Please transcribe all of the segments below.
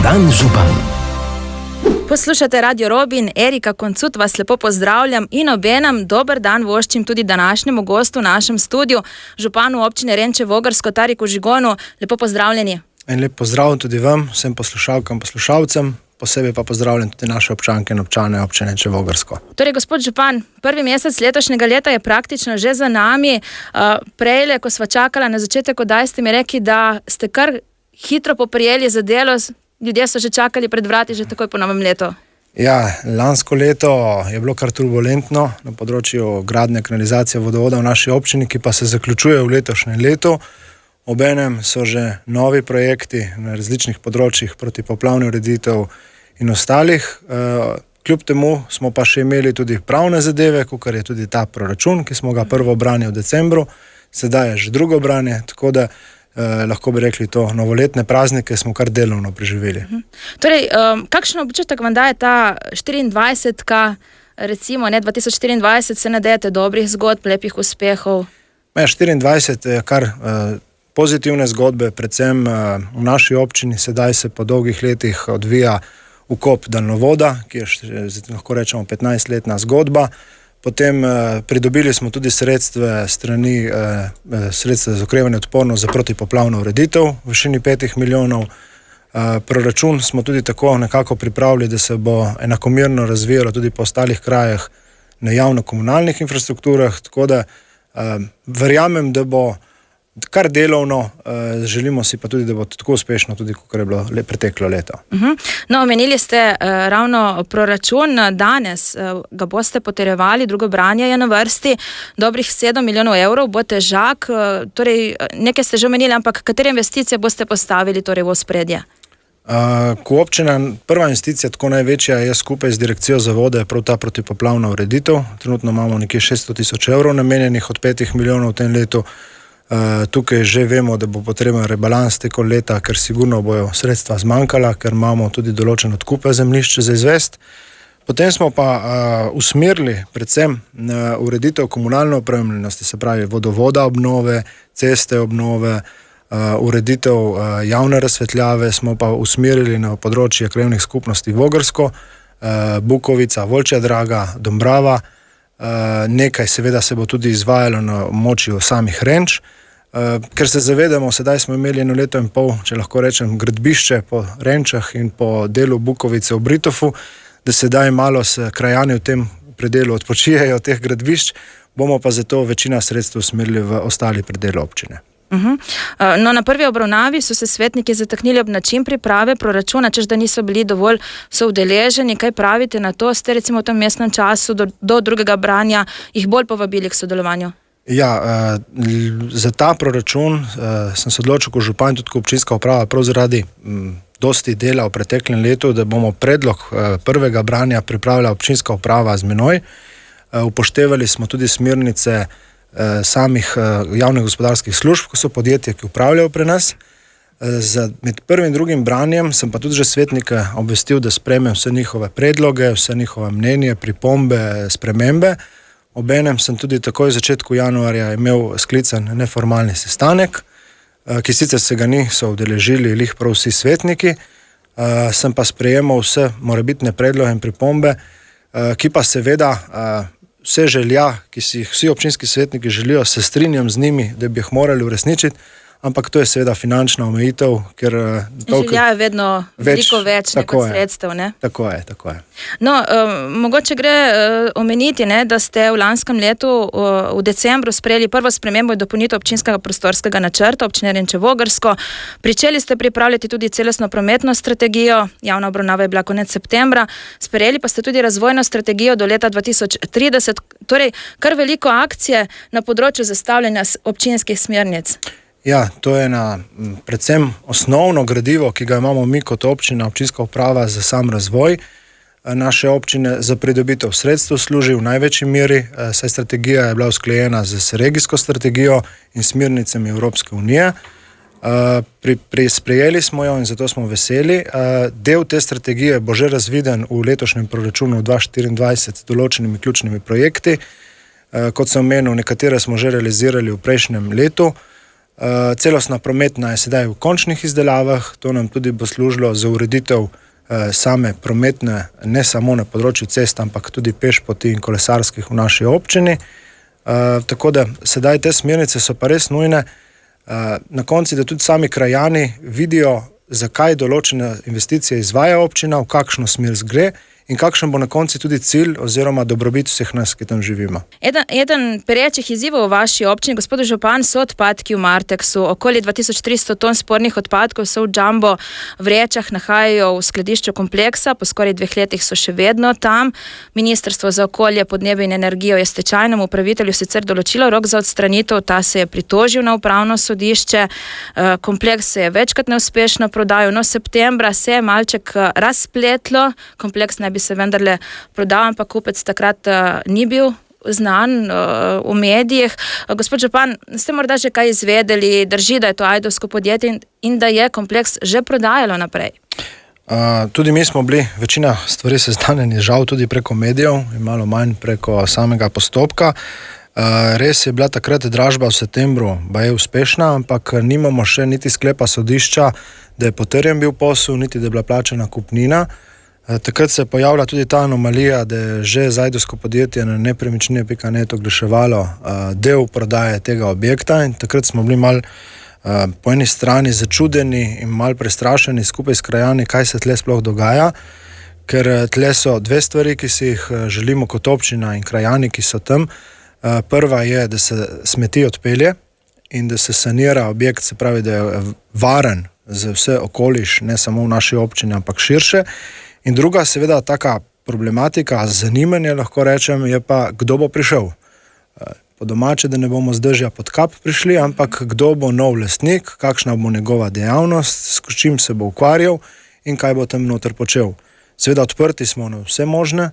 dan, župan. Poslušate Radio Robin, Erika Koncut vas lepo pozdravljam in obenem dober dan voščim tudi današnjemu gostu v našem studiu, županu občine Renče Vogrsko, Tariku Žigonu. Lepo pozdravljeni. En lep pozdrav tudi vam, vsem poslušalkam, poslušalcem, posebej pa pozdravljam tudi naše občanke in občane občine Renče Vogrsko. Torej, gospod župan, prvi mesec letošnjega leta je praktično že za nami. Prejle, ko sva čakala na začetek oddaje, ste mi rekli, da ste kar hitro poprijeli za delo. Ljudje so že čakali pred vrati, že takoj po novem letu. Ja, lansko leto je bilo kar turbulentno na področju gradnje kanalizacije vodovoda v naši občini, ki pa se zaključuje v letošnjem letu. Obenem so že novi projekti na različnih področjih protipoplavnih ureditev in ostalih. Kljub temu smo pa še imeli tudi pravne zadeve, kot je tudi ta proračun, ki smo ga prvo branje v decembru, sedaj je že drugo branje, tako da lahko bi rekli to, novoletne praznike smo kar delovno preživeli. Torej, kakšen občutek vam daje ta 24-ka, recimo, 2024, se nadejate dobrih zgodb, lepih uspehov? 24 je kar pozitivne zgodbe, predvsem v naši občini. Sedaj se po dolgih letih odvija ukop daljnovoda, ki je, lahko rečemo, 15-letna zgodba. Potem pridobili smo tudi sredstva za okrevanje odpornost za protipoplavno ureditev v višini 5 milijonov. Proračun smo tudi tako nekako pripravili, da se bo enakomerno razvijalo tudi po ostalih krajih na javno-komunalnih infrastrukturah, tako da verjamem, da bo kar delovno, želimo si pa tudi, da bo tako uspešno, tudi kot je bilo preteklo leto. No, omenili ste ravno proračun. Danes ga boste potrjevali, drugo branje je na vrsti, dobrih 7 milijonov evrov bo težak. Torej, nekaj ste že omenili, ampak katere investicije boste postavili torej v ospredje? Ko občina, prva investicija, tako največja, je skupaj z Direkcijo za vode prav ta protipoplavna ureditev. Trenutno imamo nekje 600 000 evrov namenjenih od 5 milijonov v tem letu. Tukaj že vemo, da bo potreben rebalans tekom leta, ker sigurno bojo sredstva zmanjkala, ker imamo tudi določen odkupe zemljišče za izvest. Potem smo pa usmerili predvsem na ureditev komunalne opremljenosti, se pravi vodovoda obnove, ceste obnove, ureditev javne razsvetljave smo pa usmerili na področje krajevnih skupnosti Vogrsko, Bukovica, Volčja Draga, Dombrava. Nekaj seveda se bo tudi izvajalo na območju samih Renč, ker se zavedamo, sedaj smo imeli 1 leto in pol, če lahko rečem, gradbišče po Renčah in po delu Bukovice v Britofu, da sedaj malo se krajani v tem predelu odpočijejo teh gradbišč, bomo pa zato večina sredstev usmerili v ostali predel občine. No, na prvi obravnavi so se svetniki zataknili ob način priprave proračuna, češ da niso bili dovolj soudeleženi. Kaj pravite na to? Ste recimo v tem mestnem času do drugega branja jih bolj povabili k sodelovanju? Ja, za ta proračun sem se odločil kot župan, tudi kot občinska uprava, prav zaradi dosti dela v preteklem letu, da bomo predlog prvega branja pripravila občinska uprava z menoj. Upoštevali smo tudi smernice samih javnih gospodarskih služb, ko so podjetje, ki upravljajo pri nas. Med prvim in drugim branjem sem pa tudi že svetnike obvestil, da sprejmem vse njihove predloge, vse njihove mnenje, pripombe, spremembe. Obenem sem tudi takoj v začetku januarja imel sklican neformalni sestanek, ki sicer se ga niso udeležili lih prav vsi svetniki, sem pa sprejemal vse morebitne predloge in pripombe, ki pa seveda vse želja, ki si jih vsi občinski svetniki želijo, se strinjam z njimi, da bi jih morali uresničiti, ampak to je seveda finančna omejitev, ker želja je vedno veliko več kot sredstev, ne? Tako je. No, mogoče gre omeniti, ne, da ste v lanskem letu v decembru sprejeli prvo spremembo in dopolnitev občinskega prostorskega načrta občine Renče Vogrsko. Pričeli ste pripravljati tudi celostno prometno strategijo, javna obravnava je bila konec septembra, sprejeli pa ste tudi razvojno strategijo do leta 2030, torej kar veliko akcije na področju zastavljanja občinskih smernic. Ja, to je predvsem osnovno gradivo, ki ga imamo mi kot občina, občinska uprava za sam razvoj naše občine. Za pridobitev sredstev služi v največji meri, saj strategija je bila usklajena z regijsko strategijo in smernicami Evropske unije. Sprejeli smo jo in zato smo veseli. Del te strategije bo že razviden v letošnjem proračunu 2024 s določenimi ključnimi projekti. Kot sem omenil, nekatere smo že realizirali v prejšnjem letu. Celostna prometna je sedaj v končnih izdelavah, to nam tudi bo služilo za ureditev same prometne, ne samo na področju cest, ampak tudi pešpoti in kolesarskih v naši občini. Tako da sedaj te smernice so pa res nujne. Na konci, da tudi sami krajani vidijo, zakaj določene investicije izvaja občina, v kakšno smer gre in kakšen bo na konci tudi cilj oziroma dobrobit vseh nas, ki tam živimo. Eden perečih izzivov v vaši občini, gospod župan, so odpadki v Marteksu. Okoli 2300 ton spornih odpadkov so v jumbo vrečah nahajajo v skladišču kompleksa, po skoraj 2 letih so še vedno tam. Ministrstvo za okolje, podnebje in energijo je stečajnemu upravitelju sicer določilo rok za odstranitev, ta se je pritožil na upravno sodišče. Kompleks se je večkrat neuspešno prodajal, no septembra se je malček razpletlo, kompleks bi se vendarle prodal, ampak kupec takrat ni bil znan v medijih. Gospod župan, ste morda že kaj izvedeli, drži, da je to ajdovsko podjetje in da je kompleks že prodajalo naprej? Tudi mi smo bili večina stvari seznanjeni, žal tudi preko medijev in malo manj preko samega postopka. Res je bila takrat dražba v septembru baje uspešna, ampak nimamo še niti sklepa sodišča, da je potrjen bil posel, niti da je bila plačana kupnina. Takrat se je pojavila tudi ta anomalija, da je že zajdovsko podjetje na nepremičnine.net oglaševalo del prodaje tega objekta in takrat smo bili malo po eni strani začudeni in malo prestrašeni skupaj s krajani, kaj se tle sploh dogaja, ker tle so 2 stvari, ki si jih želimo kot občina in krajani, ki so tam. Prva je, da se smeti odpelje in da se sanira objekt, se pravi, da je varen za vse okoliš, ne samo v naši občini, ampak širše. In druga, seveda, taka problematika, zanimanje, lahko rečem, je pa, kdo bo prišel. Po domače, da ne bomo z dežja pod kap prišli, ampak kdo bo nov lastnik, kakšna bo njegova dejavnost, s čim se bo ukvarjal in kaj bo tam noter počel. Seveda, odprti smo na vse možne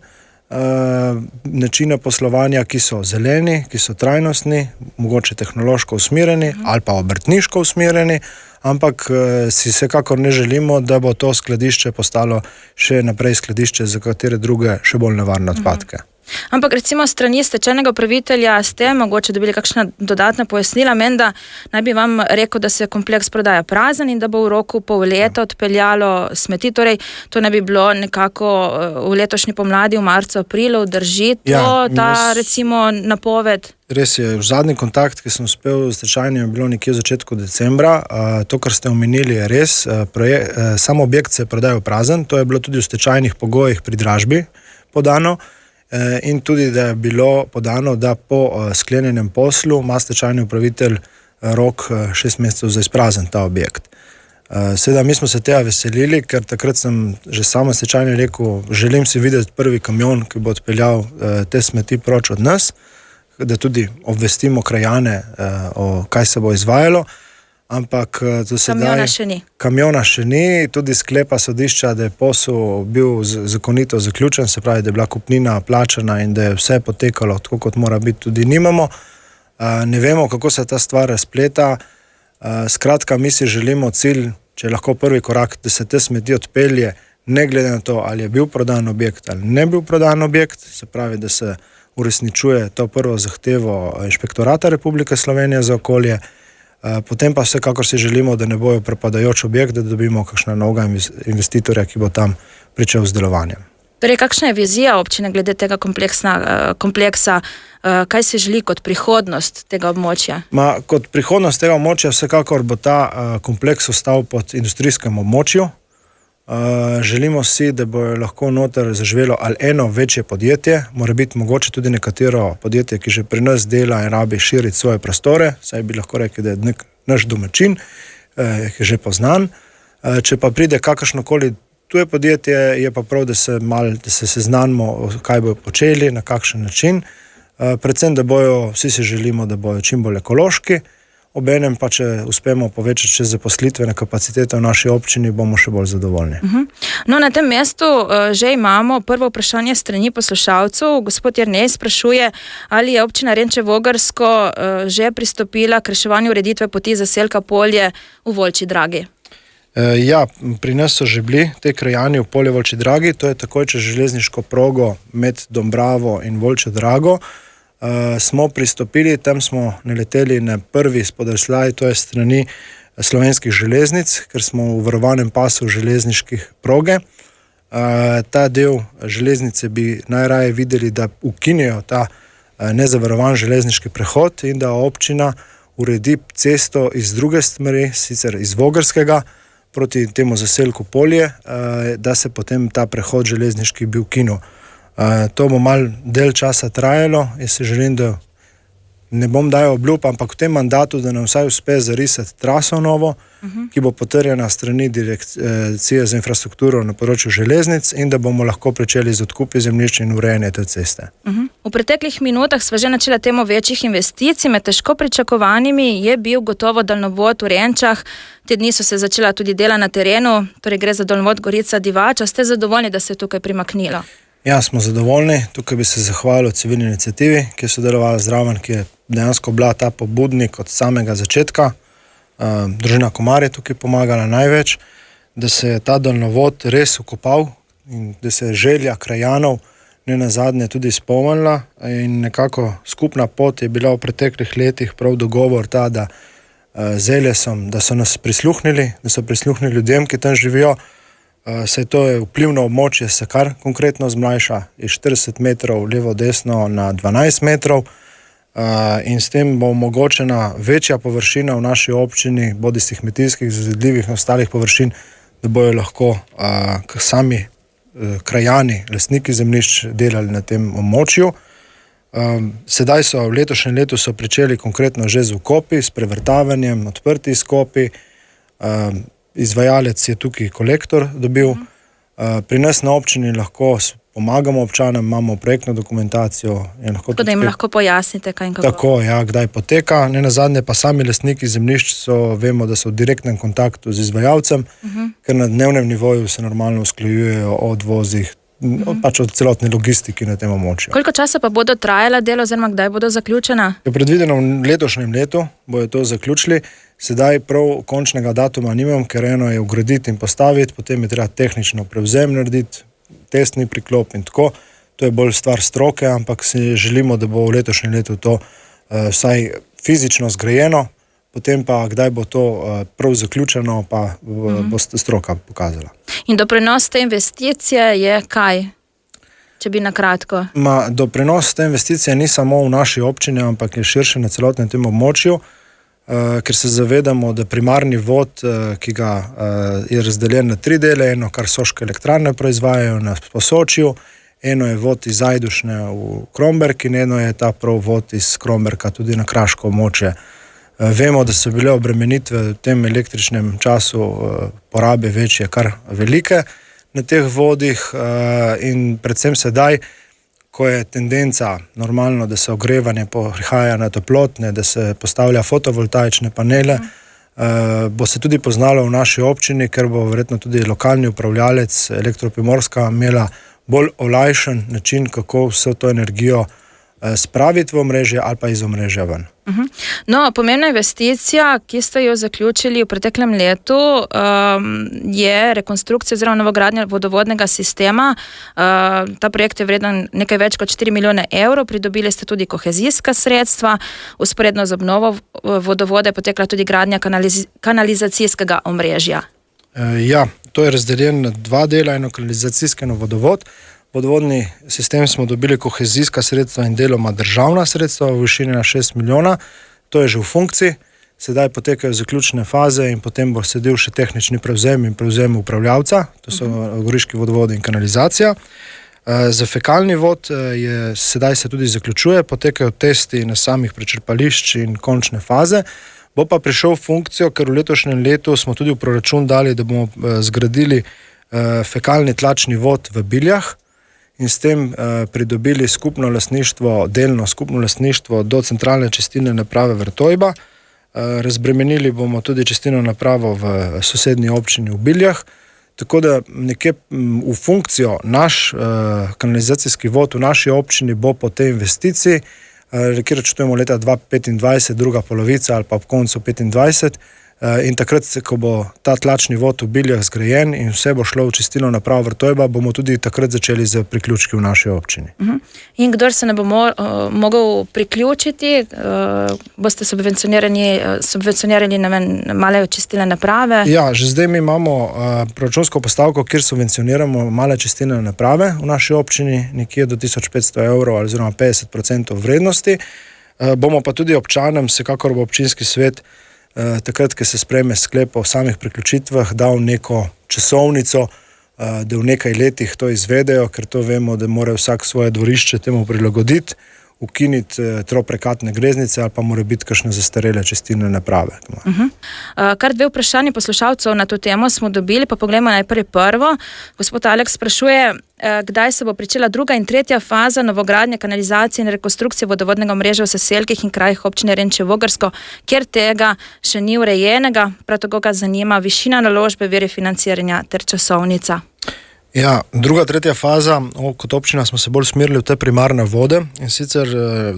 načine poslovanja, ki so zeleni, ki so trajnostni, mogoče tehnološko usmerjeni ali pa obrtniško usmerjeni, ampak si vsekakor ne želimo, da bo to skladišče postalo še naprej skladišče za katere druge še bolj nevarne odpadke. Ampak recimo strani stečajnega upravitelja ste mogoče dobili kakšna dodatna pojasnila, menda naj bi vam rekel, da se kompleks prodaja prazen in da bo v roku pol leta odpeljalo smeti, torej to ne bi bilo nekako v letošnji pomladi, v marcu, aprilu, drži to, recimo napoved? Res je, v zadnji kontakt, ki sem uspel s stečajnim, je bilo nekje v začetku decembra. To, kar ste omenili, je res. Sam objekt se je prodajal prazen, to je bilo tudi v stečajnih pogojih pri dražbi podano. In tudi, da je bilo podano, da po sklenjenem poslu ima stečajni upravitelj rok 6 mesecev za izprazen ta objekt. Seveda, mi smo se tega veselili, ker takrat sem že samo stečajni rekel, želim si videti prvi kamion, ki bo odpeljal te smeti proč od nas, da tudi obvestimo krajane, o kaj se bo izvajalo. Ampak do sedaj kamiona še ni, tudi sklepa sodišča, da je posel bil zakonito zaključen, se pravi, da je bila kupnina plačana in da je vse potekalo tako, kot mora biti, tudi nimamo. Ne vemo, kako se ta stvar razpleta. Skratka, mi si želimo cilj, če je lahko prvi korak, da se te smeti odpelje, ne glede na to, ali je bil prodan objekt ali ne bil prodan objekt, se pravi, da se uresničuje to prvo zahtevo Inšpektorata Republike Slovenije za okolje. Potem pa vsekakor si želimo, da ne bojo propadajoč objekt, da dobimo kakšna novega investitorja, ki bo tam pričel z delovanjem. Torej, kakšna je vizija občine glede tega kompleksa? Kaj se želi kot prihodnost tega območja? Kot prihodnost tega območja vsekakor bo ta kompleks ostal pod industrijskem območju. Želimo si, da bo lahko noter zaživelo ali eno večje podjetje, mora biti mogoče tudi nekatero podjetje, ki že pri nas dela in rabi širiti svoje prostore, saj bi lahko rekli, da je nek naš domačin, ki je že poznan. Če pa pride kakršnokoli tuje podjetje, je pa prav, da se seznanimo, kaj bojo počeli, na kakšen način. Predvsem, da bojo, vsi si želimo, da bojo čim bolj ekološki. Obenem pa, če uspemo povečati še zaposlitvene kapacitete v naši občini, bomo še bolj zadovoljni. No, na tem mestu že imamo prvo vprašanje strani poslušalcev. Gospod Jernej sprašuje, ali je občina Renče Vogrsko že pristopila k reševanju ureditve poti zaselka Polje v Volčji Dragi. Ja, pri nas so že bili te krajani v Polje Volčji Dragi, to je takoj čez železniško progo med Dombravo in Volčjo Drago. smo pristopili, tam smo naleteli na prvi spodrsljaj, to je strani Slovenskih železnic, ker smo v varovanem pasu železniških proge. Ta del železnice bi najraje videli, da ukinijo ta nezavarovan železniški prehod in da občina uredi cesto iz druge smeri, sicer iz Vogrskega proti temu zaselku Polje, da se potem ta prehod železniški bi ukinil. To bo mal del časa trajalo. Jaz se želim, da ne bom dajal obljub, ampak v tem mandatu, da nam vsaj uspe zarisati traso novo, ki bo potrjena strani Direkcije za infrastrukturo na področju železnic in da bomo lahko pričeli z odkupi zemljišč in urejanje te ceste. V preteklih minutah sva že načela temo večjih investicij. Med težko pričakovanimi je bil gotovo daljnovod v Renčah. Te dni so se začela tudi dela na terenu, torej gre za daljnovod Gorica-Divača. Ste zadovoljni, da se je tukaj primaknilo? Ja, smo zadovoljni. Tukaj bi se zahvalil civilni iniciativi, ki je sodelovala zraven, ki je dejansko bila ta pobudnik od samega začetka. Družina Komar je tukaj pomagala največ, da se je ta daljnovod res ukopal in da se je želja krajanov ne nazadnje tudi izpolnila in nekako skupna pot je bila v preteklih letih prav dogovor ta, da z Elesom, da so nas prisluhnili, da so prisluhnili ljudem, ki tam živijo. Saj to je vplivno območje, se kar konkretno zmlajša iz 40 metrov levo-desno na 12 metrov in s tem bo omogočena večja površina v naši občini, bodisi kmetijskih, zazidljivih in ostalih površin, da bojo lahko sami krajani, lastniki zemljišč delali na tem območju. Sedaj so v letošnjem letu so pričeli konkretno že z vkopi, s prevrtavanjem, odprti izkopi. Izvajalec je tukaj kolektor dobil. Pri nas na občini lahko pomagamo občanom, imamo projektno dokumentacijo. Tako da jim lahko pojasnite, kaj in kako. Tako, ja, kdaj poteka. Ne nazadnje pa sami lastniki zemljišč vemo, da so v direktnem kontaktu z izvajalcem, ker na dnevnem nivoju se normalno usklajujejo o odvozih, pač od celotne logistiki na tem območju. Koliko časa pa bodo trajala delo, oziroma kdaj bodo zaključena? Je predvideno v letošnjem letu, bojo to zaključili. Sedaj prav končnega datuma nimam, ker eno je ugraditi in postaviti, potem je treba tehnično prevzem narediti, testni priklop in tako. To je bolj stvar stroke, ampak si želimo, da bo v letošnjem letu to vsaj fizično zgrajeno, potem pa kdaj bo to prav zaključeno, pa bo stroka pokazala. In doprinos te investicije je kaj, če bi na kratko? Doprinos te investicije ni samo v naši občini, ampak je širše na celotnem tem območju, ker se zavedamo, da primarni vod, ki ga je razdeljen na 3 dele, eno, kar Soške elektrarne proizvajajo na Posočju, eno je vod iz Ajdušne v Kromberk in eno je ta prav vod iz Kromberka tudi na kraško območje. Vemo, da so bile obremenitve v tem električnem času porabe večje, kar velike na teh vodih in predvsem sedaj, ko je tendenca normalno, da se ogrevanje prihaja na toplotne, da se postavlja fotovoltaične panele, bo se tudi poznalo v naši občini, ker bo verjetno tudi lokalni upravljalec Elektro-Primorska imela bolj olajšan način, kako vso to energijo spraviti v omrežje ali pa iz omrežja ven. No, pomembna investicija, ki ste jo zaključili v preteklem letu, je rekonstrukcija oziroma novogradnja vodovodnega sistema. Ta projekt je vreden nekaj več kot 4 milijone evrov, pridobili ste tudi kohezijska sredstva, vzporedno z obnovo vodovode je potekla tudi gradnja kanalizacijskega omrežja. Ja, to je razdeljen na 2 dela, eno kanalizacijski, eno vodovod. Vodovodni sistem smo dobili kohezijska sredstva in deloma državna sredstva v višini na 6 milijona. To je že v funkciji. Sedaj potekajo zaključne faze in potem bo sedel še tehnični prevzem in prevzem upravljavca. To so Goriški vodovodi in kanalizacija. Za fekalni vod sedaj se tudi zaključuje, potekajo testi na samih prečrpališč in končne faze. Bo pa prišel v funkcijo, ker v letošnjem letu smo tudi v proračun dali, da bomo zgradili fekalni tlačni vod v Biljah in s tem pridobili skupno lastništvo, delno skupno lastništvo do centralne čistilne naprave Vrtojba. Razbremenili bomo tudi čistilno napravo v sosednji občini v Biljah, tako da nekje v funkcijo naš kanalizacijski vod v naši občini bo po tej investiciji, kjer računamo leta 2025, druga polovica ali pa ob koncu 2025, in takrat, ko bo ta tlačni vod v Biljah zgrajen in vse bo šlo v čistilno napravo Vrtojba, bomo tudi takrat začeli z priključki v naši občini. In kdor se ne bo mogel priključiti, boste subvencionirali male čistilne naprave? Ja, že zdaj mi imamo proračunsko postavko, kjer subvencioniramo male čistilne naprave v naši občini, nekje do 1500 evrov oziroma 50% vrednosti. Bomo pa tudi občanom, vsekakor bo občinski svet takrat, ko se sprejme sklep o samih priključitvah, dal neko časovnico, da v nekaj letih to izvedejo, ker to vemo, da mora vsak svoje dvorišče temu prilagoditi, ukiniti troprekatne greznice ali pa mora biti kakšne zastarele čistilne naprave. Kar dve vprašanje poslušalcev na to temo smo dobili, pa poglejmo najprej prvo. Gospod Aleks sprašuje, kdaj se bo pričela druga in tretja faza novogradnje kanalizacije in rekonstrukcije vodovodnega omrežja v zaselkih in krajih občine Renče Vogrsko, kjer tega še ni urejenega, prav tako ga zanima višina naložbe, viri financiranja ter časovnica. Ja, druga, tretja faza, kot občina smo se bolj usmerili v te primarne vode in sicer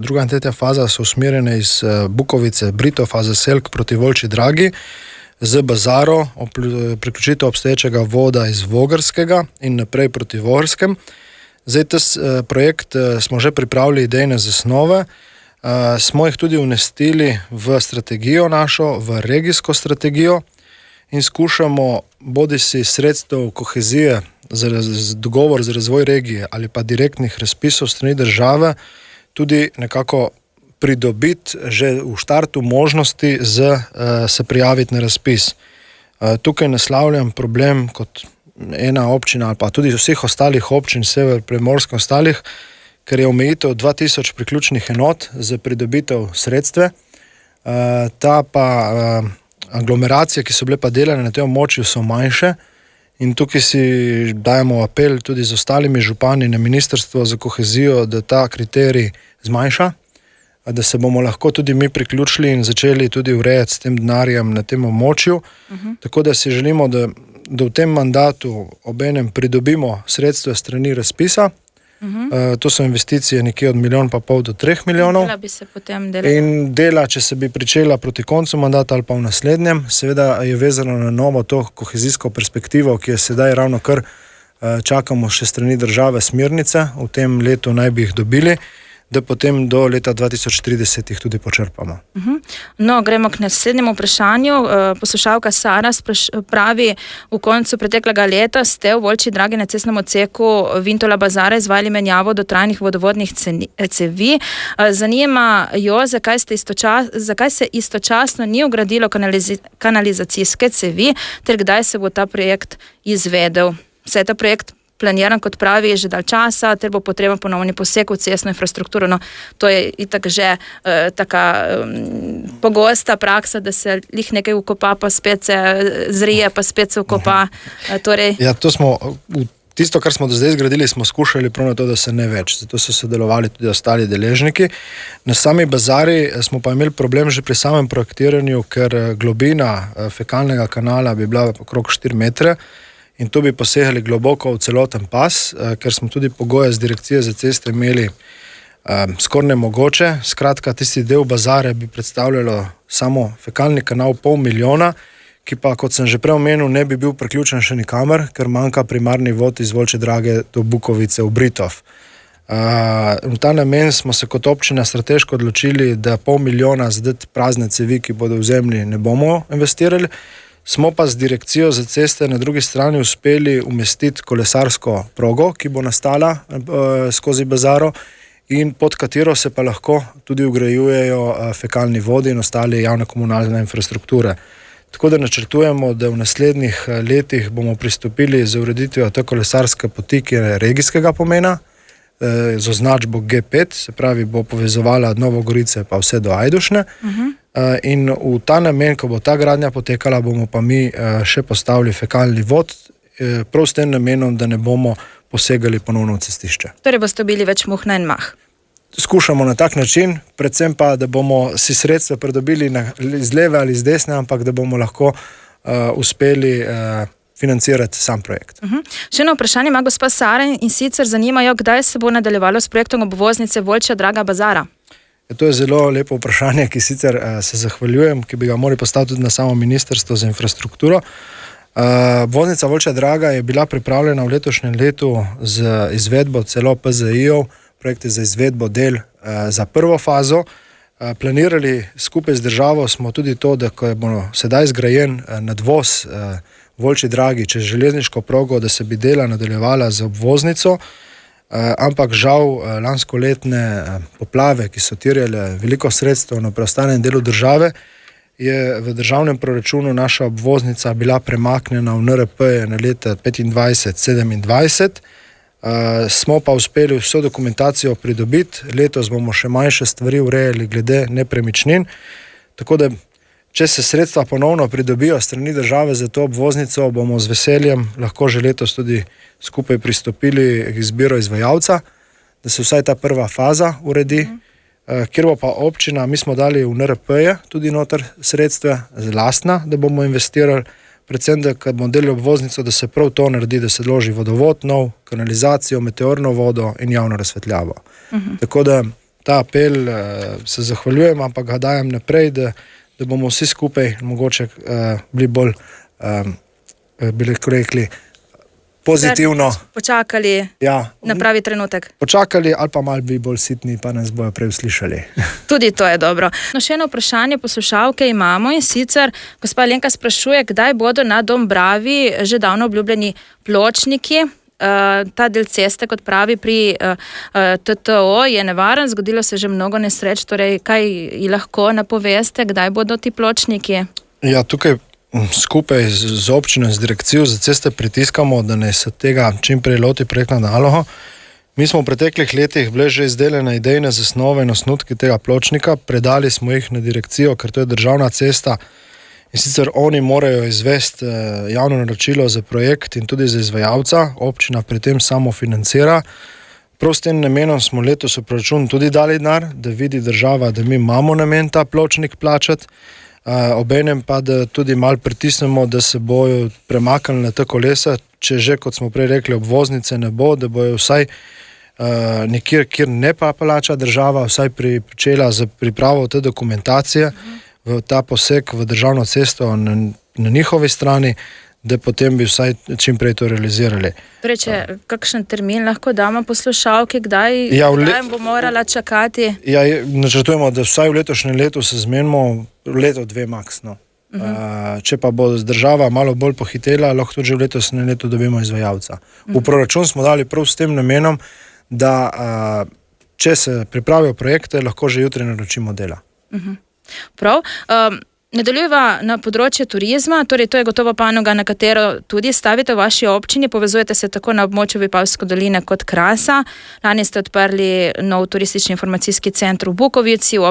druga in tretja faza so usmerjene iz Bukovice, Britova, zaselk proti Volčji Dragi, z Bazaro, priključitev obstoječega voda iz Vogrskega in naprej proti Vogrskem. Zdaj, ta projekt smo že pripravili idejne zasnove, smo jih tudi umestili v strategijo našo, v regijsko strategijo in skušamo bodisi sredstev kohezije za dogovor za razvoj regije ali pa direktnih razpisov strani države tudi nekako pridobiti že v štartu možnosti se prijaviti na razpis. Tukaj naslavljam problem kot ena občina ali pa tudi vseh ostalih občin, sever, Primorske, ostalih, ker je omejitev 2000 priključnih enot za pridobitev sredstve. Ta pa aglomeracije, ki so bile pa delane na tem območju, so manjše in tukaj si dajemo apel tudi z ostalimi župani na Ministrstvo za kohezijo, da ta kriterij zmanjša, da se bomo lahko tudi mi priključili in začeli tudi urejati s tem denarjem na tem območju. Tako da si želimo, da v tem mandatu obenem pridobimo sredstva strani razpisa. To so investicije nekje od 1,5 milijona do 3 milijonov. Dela bi se potem delala. In dela, če se bi pričela proti koncu mandata ali pa v naslednjem, seveda je vezano na novo to kohezijsko perspektivo, ki je sedaj ravno kar čakamo še strani države smernice, v tem letu naj bi jih dobili, da potem do leta 2030 jih tudi počrpamo. No, gremo k naslednjemu vprašanju. Poslušalka Sara pravi, v koncu preteklega leta ste v Volčji Dragi na cestnem odseku Vintola Bazara izvajali menjavo dotrajanih vodovodnih cevi. Zanima jo, zakaj se istočasno ni vgradilo kanalizacijske cevi, ter kdaj se bo ta projekt izvedel. Vse je ta projekt planiran, kot pravi, že dalj časa, ter bo potreben ponovni poseg v cestno infrastrukturo. No, to je itak že taka pogosta praksa, da se lih nekaj ukopa, pa spet se zrije, pa spet se ukopa. Ja, tisto, kar smo do zdaj zgradili, smo skušali prav na to, da se ne več. Zato so sodelovali tudi ostali deležniki. Na sami Bazari smo pa imeli problem že pri samem projektiranju, ker globina fekalnega kanala bi bila okrog 4 metre, in to bi posegali globoko v celoten pas, ker smo tudi pogoje z Direkcije za ceste imeli skoraj nemogoče. Skratka, tisti del Bazare bi predstavljalo samo fekalni kanal 500 milijona, ki pa, kot sem že prej omenil, ne bi bil priključen še nikamer, ker manjka primarni vod iz Volčje Drage do Bukovice v Britov. V ta namen smo se kot občina strateško odločili, da 500 milijona zdaj prazne cevi, ki bodo v zemlji, ne bomo investirali. Smo pa z Direkcijo za ceste na drugi strani uspeli umestiti kolesarsko progo, ki bo nastala skozi Bazaro in pod katero se pa lahko tudi vgrajujejo fekalni vodi in ostale javne komunalne infrastrukture. Tako da načrtujemo, da v naslednjih letih bomo pristopili z ureditvijo te kolesarske poti, ki je regijskega pomena, z označbo G5, se pravi, bo povezovala od Novo Gorice pa vse do Ajdušne. In v ta namen, ko bo ta gradnja potekala, bomo pa mi še postavili fekalni vod, prav s tem namenom, da ne bomo posegali ponovno v cestišče. Torej boste bili več muh na en mah. Skušamo na tak način, predvsem pa, da bomo si sredstva pridobili iz leve ali iz desne, ampak da bomo lahko uspeli financirati sam projekt. Še eno vprašanje ima gospa Sara in sicer zanimajo, kdaj se bo nadaljevalo s projektom obvoznice Volčja Draga Bazara. To je zelo lepo vprašanje, ki sicer se zahvaljujem, ki bi ga morali postaviti tudi na samo Ministrstvo za infrastrukturo. Obvoznica Volčja Draga je bila pripravljena v letošnjem letu z izvedbo celo PZI-ov, projekti za izvedbo del za prvo fazo. Planirali skupaj z državo smo tudi to, da ko je bo sedaj zgrajen nadvoz Volčji Dragi čez železniško progo, da se bi dela nadaljevala z obvoznico, ampak žal lanskoletne poplave, ki so terjale veliko sredstev na preostanem delu države, je v državnem proračunu naša obvoznica bila premaknjena v NRP na leta 25-27. Smo pa uspeli vso dokumentacijo pridobiti, letos bomo še manjše stvari urejali glede nepremičnin, tako da če se sredstva ponovno pridobijo strani države za to obvoznico, bomo z veseljem lahko že letos tudi skupaj pristopili k izbiro izvajalca, da se vsaj ta prva faza uredi, kjer bo pa občina, mi smo dali v NRP-je tudi noter sredstva lastna, da bomo investirali, predvsem, da kad bomo delali obvoznico, da se prav to naredi, da se loži vodovod nov, kanalizacijo, meteorno vodo in javno razsvetljavo. Tako da ta apel se zahvaljujem, ampak ga dajem naprej, da bomo vsi skupaj mogoče bili bolj, bi lahko rekli, pozitivno. Počakali na pravi trenutek. Počakali ali pa malo bi bolj sitni, pa nas bojo prej uslišali. Tudi to je dobro. No, še eno vprašanje poslušalke imamo in sicer gospa Lenka sprašuje, kdaj bodo na Dombravi že davno obljubljeni pločniki. Ta del ceste, kot pravi pri TTO, je nevaren, zgodilo se že mnogo nesreč, torej kaj ji lahko napoveste, kdaj bodo ti pločniki? Ja, tukaj skupaj z občino, z direkcijo za ceste pritiskamo, da ne se tega čim prej loti projektna naloga. Mi smo v preteklih letih bile že izdelane idejne zasnove in osnutki tega pločnika, predali smo jih na direkcijo, ker to je državna cesta in sicer oni morajo izvesti javno naročilo za projekt in tudi za izvajalca, občina pri tem samo financira. Prav s tem namenom smo letos v proračun tudi dali denar, da vidi država, da mi imamo namen ta pločnik plačati. Obenem pa, da tudi malo pritisnemo, da se bojo premaknili na te kolesa, če že, kot smo prej rekli, obvoznice ne bo, da bojo vsaj nekjer, kjer ne pa plača država, vsaj pričela z pripravo te dokumentacije v ta poseg v državno cesto na njihovi strani, da potem bi vsaj čim prej to realizirali. Torej, če kakšen termin lahko damo poslušalki, kdaj bo morala čakati? Ja, načrtujemo, da vsaj v letošnjem letu se zmenimo leto 2 maksno. Če pa bo država malo bolj pohitela, lahko tudi že v letošnjem letu dobimo izvajalca. V proračun smo dali prav s tem namenom, da če se pripravijo projekte, lahko že jutri naročimo dela. Prav. Nadaljujeva na področje turizma, torej to je gotovo panoga, na katero tudi stavite v vaši občini, povezujete se tako na območju Vipavske doline kot Krasa. Lani ste odprli nov turistični informacijski center v Bukovici,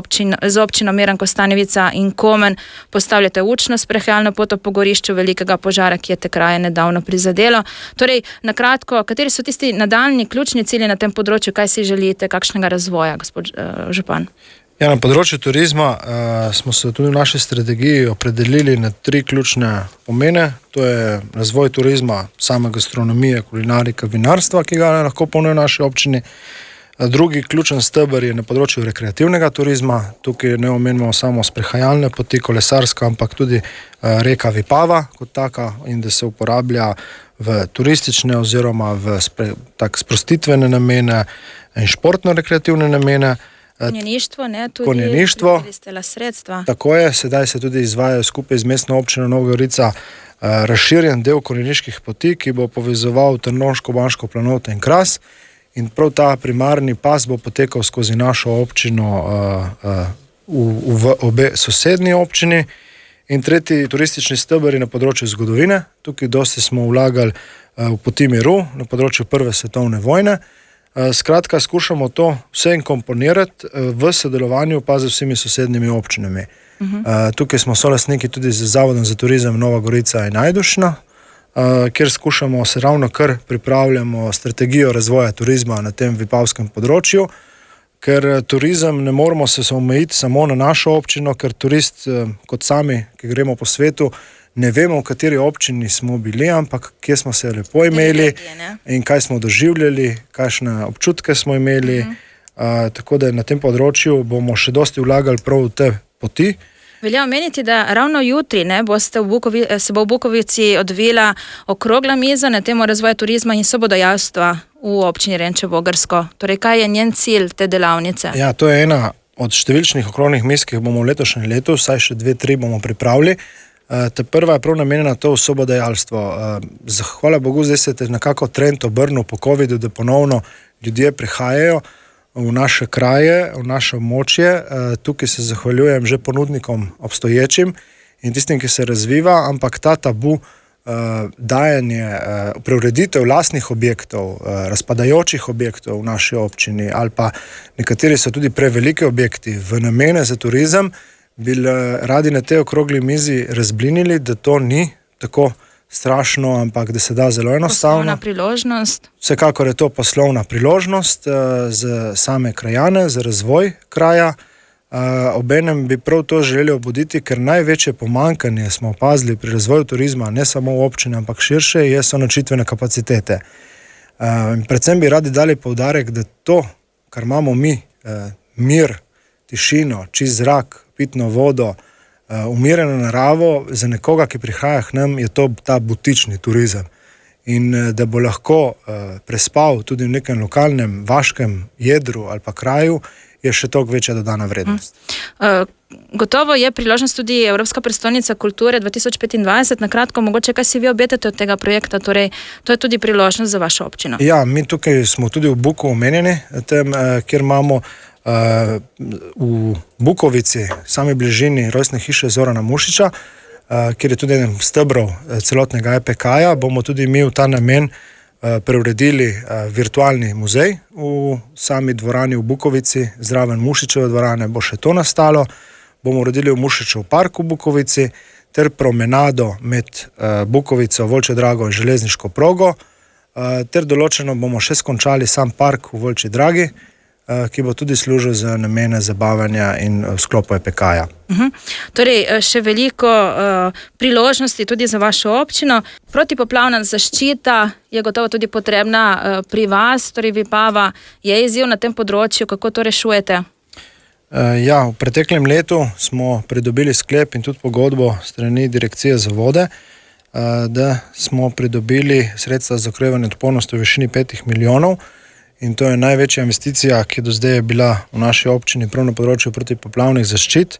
z občino Miran Kostanjevica in Komen postavljate učno sprehajalno pot ob pogorišču velikega požara, ki je te kraje nedavno prizadelo. Torej, na kratko, kateri so tisti nadaljnji ključni cilji na tem področju, kaj si želite, kakšnega razvoja, gospod župan? Ja, na področju turizma smo se tudi v naši strategiji opredelili na 3 ključne pomene. To je razvoj turizma, same gastronomije, kulinarika, vinarstva, ki ga lahko ponuja v naši občini. Drugi ključen steber je na področju rekreativnega turizma. Tukaj ne omenimo samo sprehajalne poti, kolesarska, ampak tudi reka Vipava kot taka in da se uporablja v turistične oziroma v sprostitvene namene in športno-rekreativne namene. Konjeništvo, ne? Tudi konjeništvo. Sredstva. Tako je, sedaj se tudi izvajajo skupaj z mestno občino Nova Gorica razširjen del konjeniških poti, ki bo povezoval Trnovško, Banško planoto in Kras. In prav ta primarni pas bo potekal skozi našo občino v obe sosednji občini. In tretji turistični steber je na področju zgodovine. Tukaj dosti smo vlagali v poti miru na področju Prve svetovne vojne. Skratka, skušamo to vse inkomponirati v sodelovanju pa z vsemi sosednjimi občinami. Tukaj smo solastniki tudi z Zavodom za turizem Nova Gorica in Ajdovščina, kjer skušamo se ravno kar pripravljamo strategijo razvoja turizma na tem vipavskem področju, ker turizem ne moramo se omejiti samo na našo občino, ker turist kot sami, ki gremo po svetu, ne vemo, v kateri občini smo bili, ampak kje smo se lepo imeli in kaj smo doživljali, kakšne občutke smo imeli. tako da na tem področju bomo še dosti vlagali prav v te poti. Velja omeniti, da ravno jutri se bo v Bukovici odvila okrogla miza na temo razvoja turizma in sobodajalstva v občini Renče-Vogrsko. Torej, kaj je njen cilj te delavnice? Ja, to je ena od številčnih okroglih miz, ki jih bomo v letošnjem letu, vsaj še 2-3 bomo pripravili. Ta prva je prav namenjena to sobodajalstvo. Hvala Bogu, zdaj se je nekako trend obrnil po covidu, da ponovno ljudje prihajajo v naše kraje, v naše območje. Tukaj se zahvaljujem že ponudnikom obstoječim in tistim, ki se razviva, ampak ta tabu dajanje, preureditev lastnih objektov, razpadajočih objektov v naši občini ali pa nekateri so tudi prevelike objekti v namene za turizem, bi radi na tej okrogli mizi razblinili, da to ni tako strašno, ampak da se da zelo enostavno. Poslovna priložnost. Vsekakor je to poslovna priložnost za same krajane, za razvoj kraja. Obenem bi prav to želeli obuditi, ker največje pomanjkanje smo opazili pri razvoju turizma, ne samo v občini, ampak širše, so nočitvene kapacitete. Predvsem bi radi dali poudarek, da to, kar imamo mi, mir, tišino, čist zrak, pitno vodo, umirjeno naravo, za nekoga, ki prihaja k nam, je to ta butični turizem. In da bo lahko prespal tudi v nekem lokalnem, vaškem jedru ali pa kraju, je še toliko večja dodana vrednost. Gotovo je priložnost tudi Evropska prestolnica kulture 2025. Na kratko, mogoče kaj si vi obetate od tega projekta, torej to je tudi priložnost za vašo občino. Ja, mi tukaj smo tudi v Buku omenjeni, kjer imamo v Bukovici, sami bližini rojstne hiše Zorana Mušiča, kjer je tudi eden stebrov celotnega EPK-ja, bomo tudi mi v ta namen preuredili virtualni muzej v sami dvorani v Bukovici, zraven Mušičeve dvorane bo še to nastalo, bomo uredili v Mušičev park v Bukovici, ter promenado med Bukovico, Volčjo Drago in železniško progo, ter določeno bomo še skončali sam park v Volčji Dragi, ki bo tudi služil za namene zabavanja in v sklopu EPK-ja. Torej, še veliko priložnosti tudi za vašo občino. Protipoplavna zaščita je gotovo tudi potrebna pri vas, torej Vipava je izziv na tem področju, kako to rešujete? Ja, v preteklem letu smo pridobili sklep in tudi pogodbo strani Direkcije za vode, da smo pridobili sredstva za okrevanje in odpornost v višini 5 milijonov. In to je največja investicija, ki do zdaj je bila v naši občini prav na področju protipoplavnih zaščit.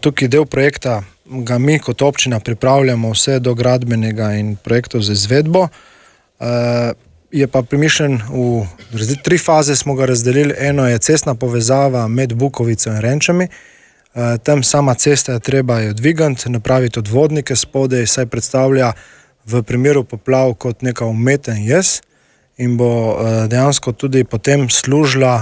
Tukaj del projekta ga mi kot občina pripravljamo vse do gradbenega in projektov za izvedbo. Je pa premišljen v 3 faze smo ga razdelili. Eno je cestna povezava med Bukovico in Renčami. Tam sama cesta je treba jo dvigati, napraviti odvodnike spodaj, saj predstavlja v primeru poplav kot neka umeten jez. In bo dejansko tudi potem služila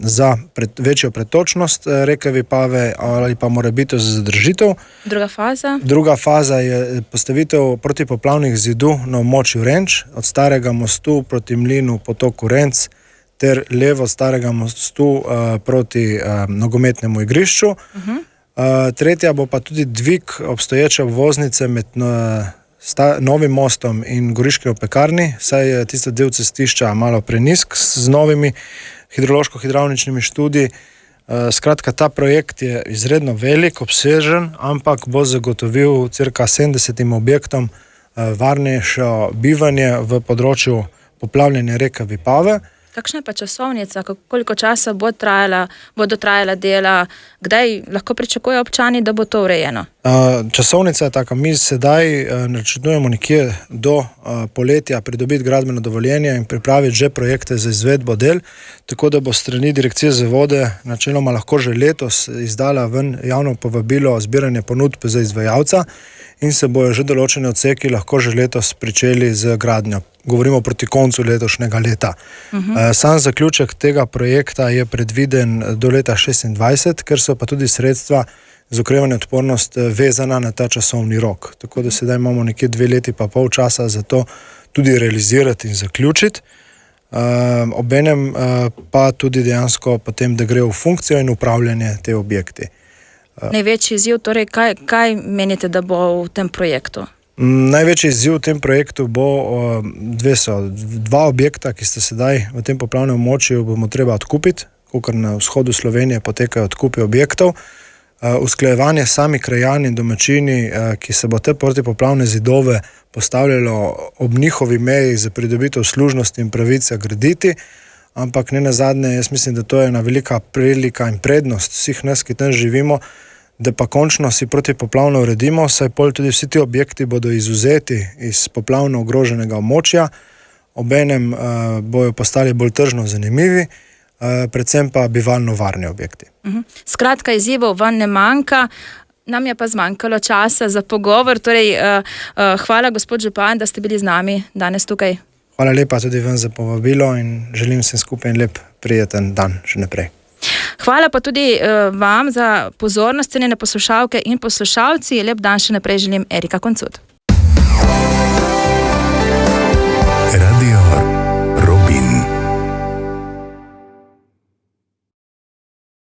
za večjo pretočnost reke Vipave ali pa morebiti za zadržitev. Druga faza? Druga faza je postavitev protipoplavnih zidu na območju Renč, od starega mostu proti mlinu potoku Renc ter levo od starega mostu proti nogometnemu igrišču. Tretja bo pa tudi dvig obstoječe obvoznice med novim mostom in Goriški opekarni, saj je tisti del cestišča malo prenizk z novimi hidrološko-hidravličnimi študiji. Skratka, ta projekt je izredno velik, obsežen, ampak bo zagotovil cirka 70 objektom varnejše bivanje v področju poplavljene reke Vipave. Kakšna je pa časovnica, koliko časa bodo trajala dela, kdaj lahko pričakujejo občani, da bo to urejeno? Časovnica je taka, mi sedaj načrtujemo nekje do poletja pridobiti gradbeno dovoljenje in pripraviti že projekte za izvedbo del, tako da bo strani Direkcije za vode načeloma lahko že letos izdala ven javno povabilo zbiranje ponudb za izvajalca in se bojo že določene odseki lahko že letos pričeli z gradnjo. Govorimo proti koncu letošnjega leta. Sam zaključek tega projekta je predviden do leta 2026, ker so pa tudi sredstva za okrevanje in odpornost vezana na ta časovni rok. Tako da sedaj imamo nekje 2 leti pa pol časa za to tudi realizirati in zaključiti. Obenem pa tudi dejansko potem, da gre v funkcijo in upravljanje te objekti. Največji izziv, torej kaj menite, da bo v tem projektu? Največji izziv v tem projektu bo dva objekta, ki sta sedaj v tem poplavnem območju, bomo treba odkupiti, kakor na vzhodu Slovenije potekajo odkupi objektov. Usklajevanje sami krajani in domačini, ki se bo te protipoplavne zidove postavljalo ob njihovi meji za pridobitev služnosti in pravice graditi, ampak ne nazadnje, jaz mislim, da to je ena velika prilika in prednost vseh nas, ki tam živimo, da pa končno si protipoplavno uredimo, saj pol tudi vsi ti objekti bodo izvzeti iz poplavno ogroženega območja, obenem bojo postali bolj tržno zanimivi, predvsem pa bivalno varni objekti. Skratka, izzivov vam ne manjka, nam je pa zmanjkalo časa za pogovor, torej hvala gospod župan, da ste bili z nami danes tukaj. Hvala lepa tudi vam za povabilo in želim vsem skupaj in lep prijeten dan še naprej. Hvala pa tudi vam za pozornost, cenjene poslušalke in poslušalci. Lep dan še naprej želim, Erika Koncud. Radio